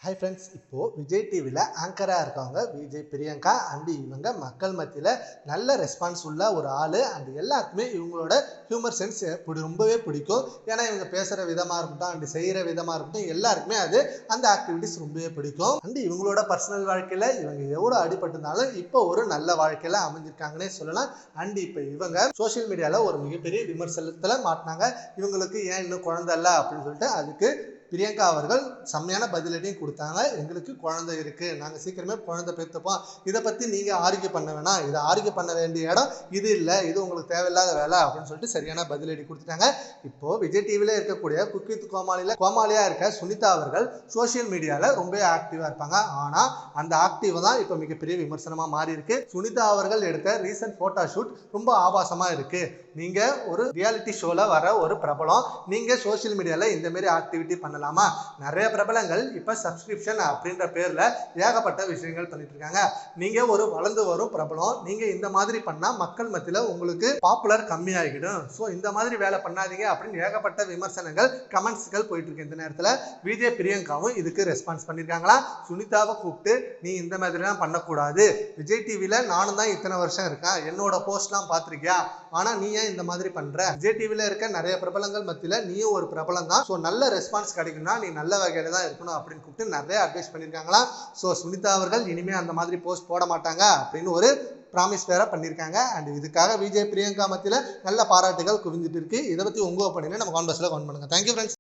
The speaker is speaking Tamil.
ஹாய் ஃப்ரெண்ட்ஸ், இப்போது விஜய் டிவியில் ஆங்கராக இருக்காங்க விஜய் பிரியங்கா அண்டு இவங்க மக்கள் மத்தியில் நல்ல ரெஸ்பான்ஸ் உள்ள ஒரு ஆள். அண்டு எல்லாருக்குமே இவங்களோட ஹியூமர் சென்ஸ் ரொம்பவே பிடிக்கும். ஏன்னா இவங்க பேசுகிற விதமாக இருக்கட்டும் அண்டு செய்கிற விதமாக இருக்கட்டும் எல்லாருக்குமே அந்த ஆக்டிவிட்டிஸ் ரொம்பவே பிடிக்கும். அண்டு இவங்களோட பர்சனல் வாழ்க்கையில் இவங்க எவ்வளோ அடிபட்டிருந்தாலும் இப்போ ஒரு நல்ல வாழ்க்கையில் அமைஞ்சிருக்காங்கன்னே சொல்லலாம். அண்டு இப்போ இவங்க சோஷியல் மீடியாவில் ஒரு மிகப்பெரிய விமர்சனத்தில் மாட்டினாங்க. இவங்களுக்கு ஏன் இன்னும் குழந்தை இல்லை அப்படின்னு சொல்லிட்டு அதுக்கு பிரியங்கா அவர்கள் செம்மையான பதிலடியும் கொடுத்தாங்க. எங்களுக்கு குழந்தை இருக்குது, நாங்கள் சீக்கிரமே குழந்தை பெற்றுப்போம், இதை பற்றி நீங்கள் ஆர்கியூ பண்ண வேணாம், இதை ஆர்கியூ பண்ண வேண்டிய இடம் இது இல்லை, இது உங்களுக்கு தேவையில்லாத வேலை அப்படின்னு சொல்லிட்டு சரியான பதிலடி கொடுத்துட்டாங்க. இப்போது விஜய் டிவியில் இருக்கக்கூடிய குக் வித் கோமாளியாக இருக்க சுனிதா அவர்கள் சோஷியல் மீடியாவில் ரொம்ப ஆக்டிவாக இருப்பாங்க. ஆனால் அந்த ஆக்டிவ் தான் இப்போ மிகப்பெரிய விமர்சனமாக மாறி இருக்கு. சுனிதா அவர்கள் எடுத்த ரீசன்ட் ஃபோட்டோ ஷூட் ரொம்ப ஆபாசமாக இருக்குது. நீங்கள் ஒரு ரியாலிட்டி ஷோவில் வர ஒரு பிரபலம், நீங்கள் சோஷியல் மீடியாவில் இந்தமாரி ஆக்டிவிட்டி பண்ணலாமா? நிறைய பிரபலங்கள் இப்போ சப்ஸ்கிரிப்ஷன் அப்படின்ற பேரில் ஏகப்பட்ட விஷயங்கள் பண்ணிட்டு இருக்காங்க. நீங்கள் ஒரு வளர்ந்து வரும் பிரபலம், நீங்கள் இந்த மாதிரி பண்ணால் மக்கள் மத்தியில் உங்களுக்கு பாப்புலர் கம்மியாகிடும். ஸோ இந்த மாதிரி வேலை பண்ணாதீங்க அப்படின்னு ஏகப்பட்ட விமர்சனங்கள் கமெண்ட்ஸ்கள் போயிட்டு இருக்கு. இந்த நேரத்தில் விஜய் பிரியங்காவும் இதுக்கு ரெஸ்பான்ஸ் பண்ணியிருக்காங்களா. சுனிதாவை கூப்பிட்டு நீ இந்த மாதிரிலாம் பண்ணக்கூடாது, விஜய் டிவியில் நானும் தான் இத்தனை வருஷம் இருக்கேன், என்னோட போஸ்ட்லாம் பார்த்துருக்கியா, ஆனால் நீ ஏன் இந்த மாதிரி பண்ற? விஜய் டிவியில் இருக்க நிறைய பிரபலங்கள் மத்தியில் நீயும் ஒரு பிரபலம் தான், ஸோ நல்ல ரெஸ்பான்ஸ் கிடைக்கும்னா நீ நல்ல வகையில தான் இருக்கணும் அப்படின்னு கூப்பிட்டு நிறைய அட்வைஸ் பண்ணியிருக்காங்களா. ஸோ சுனிதா அவர்கள் இனிமே அந்த மாதிரி போஸ்ட் போட மாட்டாங்க அப்படின்னு ஒரு ப்ராமிஸ் வேற பண்ணியிருக்காங்க. அண்ட் இதுக்காக விஜய் பிரியங்கா மத்தியில் நல்ல பாராட்டுகள் குவிஞ்சிட்டு இருக்கு. இதை பற்றி உங்க ஒப்பீனியனை நம்ம கான்வர்ஸில் கமெண்ட் பண்ணுங்க. Thank you friends.